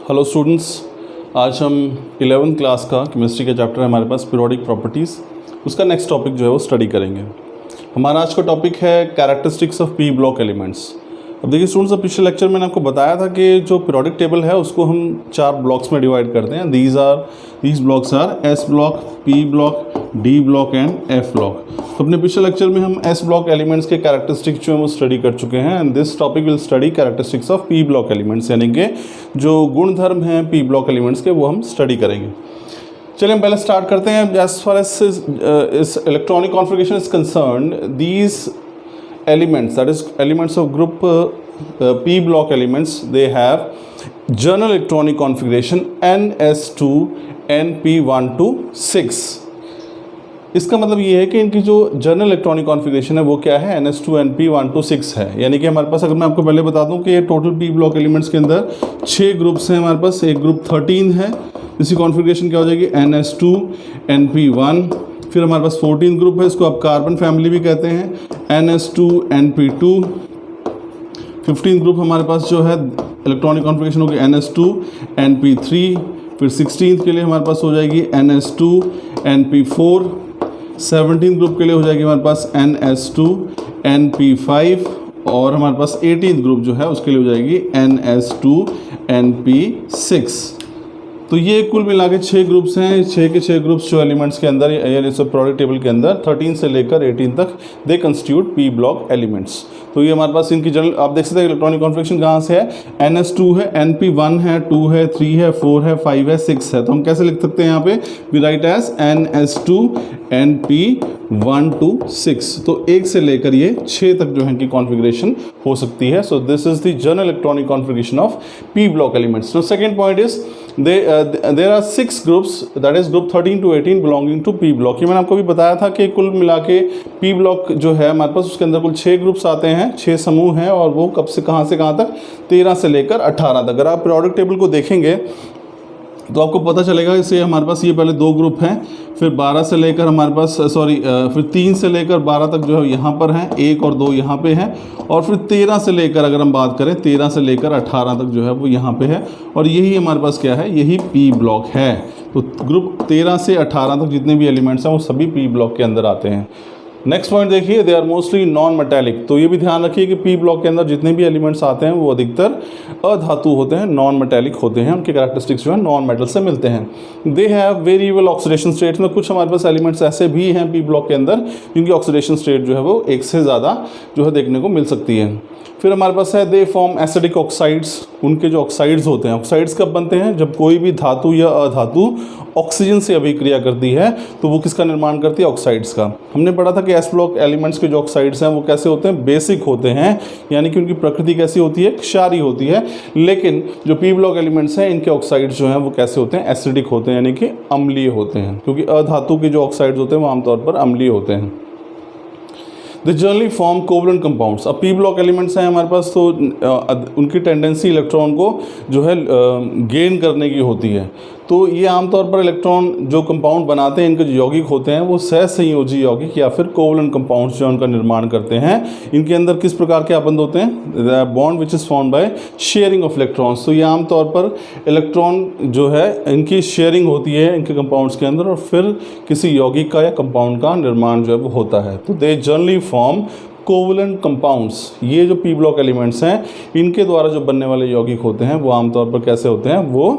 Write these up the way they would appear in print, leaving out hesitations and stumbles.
Hello students, आज हम 11th class का केमिस्ट्री का चैप्टर है हमारे पास पीरियोडिक प्रॉपर्टीज़। उसका नेक्स्ट टॉपिक जो है वो स्टडी करेंगे। हमारा आज का टॉपिक है characteristics of P block elements. अब देखिए स्टूडेंट्स, अब पिछले लेक्चर में मैंने आपको बताया था कि जो पीरियोडिक टेबल है उसको हम 4 ब्लॉक्स में डिवाइड करते हैं। These blocks R S block, P block, D block and F block. तो अपने पिछले लेक्चर में हम एस ब्लॉक एलिमेंट्स के कैरेक्टरिस्टिक्स जो है वो स्टडी कर चुके हैं and this topic will study characteristics of P block elements, यानी कि जो गुणधर्म हैं पी ब्लॉक एलिमेंट्स के वो हम स्टडी करेंगे। चलिए हम पहले स्टार्ट करते हैं। एज फार एज इस electronic configuration is concerned, these elements, that is elements of group p block elements, they have general electronic configuration ns2 np1 to 6। इसका मतलब ये है कि इनकी जो जनरल इलेक्ट्रॉनिक कॉन्फ़िगरेशन है वो क्या है, ns2 np1 to 6 है। यानी कि हमारे पास, अगर मैं आपको पहले बता दूं कि ये टोटल पी ब्लॉक एलिमेंट्स के अंदर 6 ग्रुप्स हैं हमारे पास। एक ग्रुप 13 है, इसकी कॉन्फ़िगरेशन क्या हो जाएगी ns2 np1। फिर हमारे पास 14 ग्रुप है, इसको आप कार्बन फैमिली भी कहते हैं, ns2 np2। 15 ग्रुप हमारे पास जो है इलेक्ट्रॉनिक कॉन्फ़िगरेशन होगी ns2 np3। फिर 16 के लिए हमारे पास हो जाएगी ns2 np4। 17 ग्रुप के लिए हो जाएगी हमारे पास ns2 np5। और हमारे पास 18 ग्रुप जो है उसके लिए हो जाएगी ns2 np6। तो ये कुल मिला के 6 ग्रुप्स हैं। 6 के 6 ग्रुप्स जो एलिमेंट्स के अंदर, यानी सब पीरियोडिक टेबल के अंदर 13 से लेकर 18 तक दे कंस्टिट्यूट पी ब्लॉक एलिमेंट्स। तो ये हमारे पास इनकी जनरल, आप देख सकते हैं इलेक्ट्रॉनिक कॉन्फ़िगरेशन कहाँ से है, ns2 है, np1 है, 2 है, 3 है, 4 है, 5 है, 6 है। तो हम कैसे लिख सकते हैं यहाँ पे, we write as ns2 np1 to 6। तो 1 से लेकर ये 6 तक जो है इनकी कॉन्फ़िगरेशन हो सकती है। So this is the general electronic configuration of P block elements. No second point is there are 6 groups, that is group 13 to 18 belonging to P block। ये मैंने आपको भी बताया था कि कुल मिला के P block जो है हमारे पास उसके अंदर कुल 6 ग्रुप्स आते हैं, 6 समूह हैं, और वो कब से कहाँ तक, 13 से लेकर 18 तक। अगर आप पीरियोडिक टेबल को देखेंगे तो आपको पता चलेगा इससे हमारे पास ये पहले 2 ग्रुप हैं, फिर 12 से लेकर हमारे पास फिर 3 से लेकर 12 तक जो है यहाँ पर हैं, 1 और 2 यहाँ पे हैं, और फिर 13 से लेकर, अगर हम बात करें 13 से लेकर 18 तक जो है वो यहाँ पे है। और यही हमारे पास क्या है, यही पी ब्लॉक है। तो ग्रुप 13 से 18 तक जितने भी एलिमेंट्स हैं वो सभी पी ब्लॉक के अंदर आते हैं। नेक्स्ट पॉइंट देखिए, they are mostly non metallic. तो ये भी ध्यान रखिए कि पी ब्लॉक के अंदर जितने भी एलिमेंट्स आते हैं वो अधिकतर अधातु होते हैं, नॉन मेटेलिक होते हैं। उनके कैरेक्टरिस्टिक्स जो है नॉन मेटल से मिलते हैं। They have variable oxidation states. में कुछ हमारे पास एलिमेंट्स ऐसे भी हैं पी ब्लॉक के अंदर जिनकी ऑक्सीडेशन स्टेट जो है वो 1 से ज़्यादा जो है देखने को मिल सकती है। फिर हमारे पास है दे फॉर्म एसिडिक ऑक्साइड्स। उनके जो ऑक्साइड्स होते हैं, ऑक्साइड्स कब बनते हैं, जब कोई भी धातु या अधातु ऑक्सीजन से अभिक्रिया करती है तो वो किसका निर्माण करती है, ऑक्साइड्स का। हमने पढ़ा था कि एस ब्लॉक एलिमेंट्स के जो ऑक्साइड्स हैं वो कैसे होते हैं, बेसिक होते हैं, यानी कि उनकी प्रकृति कैसी होती है, क्षारीय होती है। लेकिन जो पी ब्लॉक एलिमेंट्स हैं इनके ऑक्साइड्स जो हैं वो कैसे होते हैं, एसिडिक होते हैं, यानी कि अम्लीय होते हैं, क्योंकि अधातु के जो ऑक्साइड्स होते हैं वो आमतौर पर अम्लीय होते हैं। They generally form covalent compounds. अब पी ब्लॉक एलिमेंट्स हैं हमारे पास, तो उनकी टेंडेंसी इलेक्ट्रॉन को जो है गेन करने की होती है। तो ये आमतौर पर इलेक्ट्रॉन जो कंपाउंड बनाते हैं, इनके जो यौगिक होते हैं वो सहसंयोजी यौगिक या फिर कोवलेंट कंपाउंड्स जो उनका निर्माण करते हैं। इनके अंदर किस प्रकार के आबंध होते हैं, bond which is formed by sharing of electrons. तो ये आमतौर पर इलेक्ट्रॉन जो है इनकी शेयरिंग होती है इनके कंपाउंड्स के अंदर, और फिर किसी यौगिक का या कंपाउंड का निर्माण जो है वो होता है। तो they generally form covalent compounds. ये जो पी ब्लॉक एलिमेंट्स हैं इनके द्वारा जो बनने वाले यौगिक होते हैं वो आमतौर पर कैसे होते हैं, वो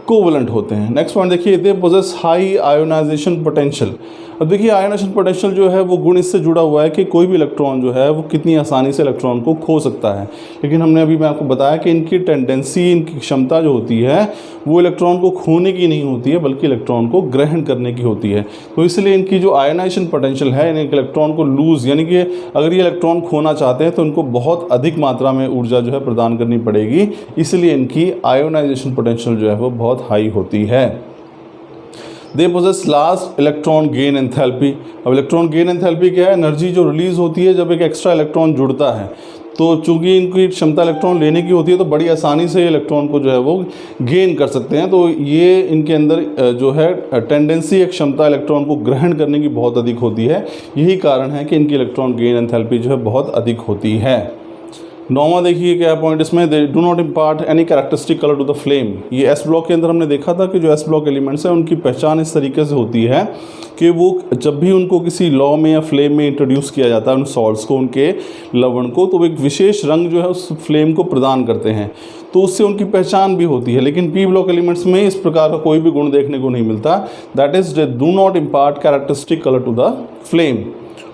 कोवलेंट होते हैं। नेक्स्ट पॉइंट देखिए, they possess high ionization potential. अब देखिए आयोनाइजेशन पोटेंशियल जो है वो गुण इससे जुड़ा हुआ है कि कोई भी इलेक्ट्रॉन जो है वो कितनी आसानी से इलेक्ट्रॉन को खो सकता है। लेकिन हमने अभी मैं आपको बताया कि इनकी टेंडेंसी, इनकी क्षमता जो होती है वो इलेक्ट्रॉन को खोने की नहीं होती है बल्कि इलेक्ट्रॉन को ग्रहण करने की होती है। तो इसलिए इनकी जो आयोनाइजेशन पोटेंशियल है, यानी कि इलेक्ट्रॉन को लूज़, यानी कि अगर ये इलेक्ट्रॉन खोना चाहते हैं तो इनको बहुत अधिक मात्रा में ऊर्जा जो है प्रदान करनी पड़ेगी। इसलिए इनकी आयोनाइजेशन पोटेंशियल जो है वो बहुत हाई होती है। They possess large electron gain enthalpy. अब इलेक्ट्रॉन गेन एंथैल्पी क्या है, एनर्जी जो रिलीज़ होती है जब एक एक्स्ट्रा इलेक्ट्रॉन जुड़ता है। तो चूंकि इनकी क्षमता इलेक्ट्रॉन लेने की होती है तो बड़ी आसानी से इलेक्ट्रॉन को जो है वो गेन कर सकते हैं। तो ये इनके अंदर जो है टेंडेंसी, एक क्षमता इलेक्ट्रॉन को ग्रहण करने की बहुत अधिक होती है। यही कारण है कि इनकी इलेक्ट्रॉन गेन एंथैल्पी जो है बहुत अधिक होती है। नौवां देखिए क्या पॉइंट इसमें, they do not impart any characteristic colour to the flame. ये एस ब्लॉक के अंदर हमने देखा था कि जो एस ब्लॉक एलिमेंट्स हैं उनकी पहचान इस तरीके से होती है कि वो जब भी उनको किसी लौ में या फ्लेम में इंट्रोड्यूस किया जाता है उन सॉल्ट्स को, उनके लवण को, तो वो एक विशेष रंग जो है उस फ्लेम को प्रदान करते हैं, तो उससे उनकी पहचान भी होती है। लेकिन पी ब्लॉक एलिमेंट्स में इस प्रकार का कोई भी गुण देखने को नहीं मिलता, that is they do not impart characteristic colour to the flame.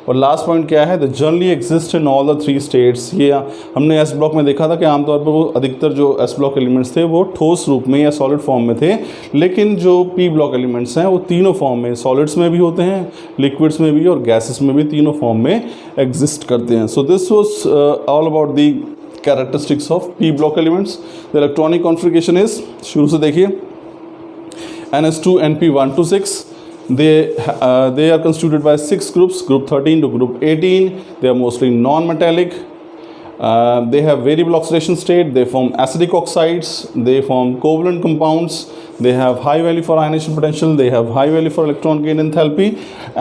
और लास्ट पॉइंट क्या है, the generally exist in all the 3 states. ये हमने एस ब्लॉक में देखा था कि आमतौर पर वो अधिकतर जो एस ब्लॉक एलिमेंट्स थे वो ठोस रूप में या सॉलिड फॉर्म में थे, लेकिन जो पी ब्लॉक एलिमेंट्स हैं वो तीनों फॉर्म में, सॉलिड्स में भी होते हैं, लिक्विड्स में भी और गैसेस में भी, तीनों फॉर्म में एग्जिस्ट करते हैं। So this was all about the characteristics of P block elements. The electronic configuration is, शुरू से देखिए, NS2 NP1 to 6. They are constituted by 6 groups, group 13 to group 18. They are mostly non-metallic. They have variable oxidation state. They form acidic oxides. They form covalent compounds. They have high value for ionization potential. They have high value for electron gain enthalpy,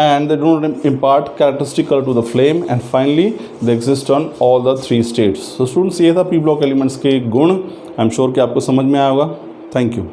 and they do not impart characteristic color to the flame. And finally, they exist on all the 3 states. So students, ये था p block elements के गुण। I'm sure कि आपको समझ में आया होगा। Thank you.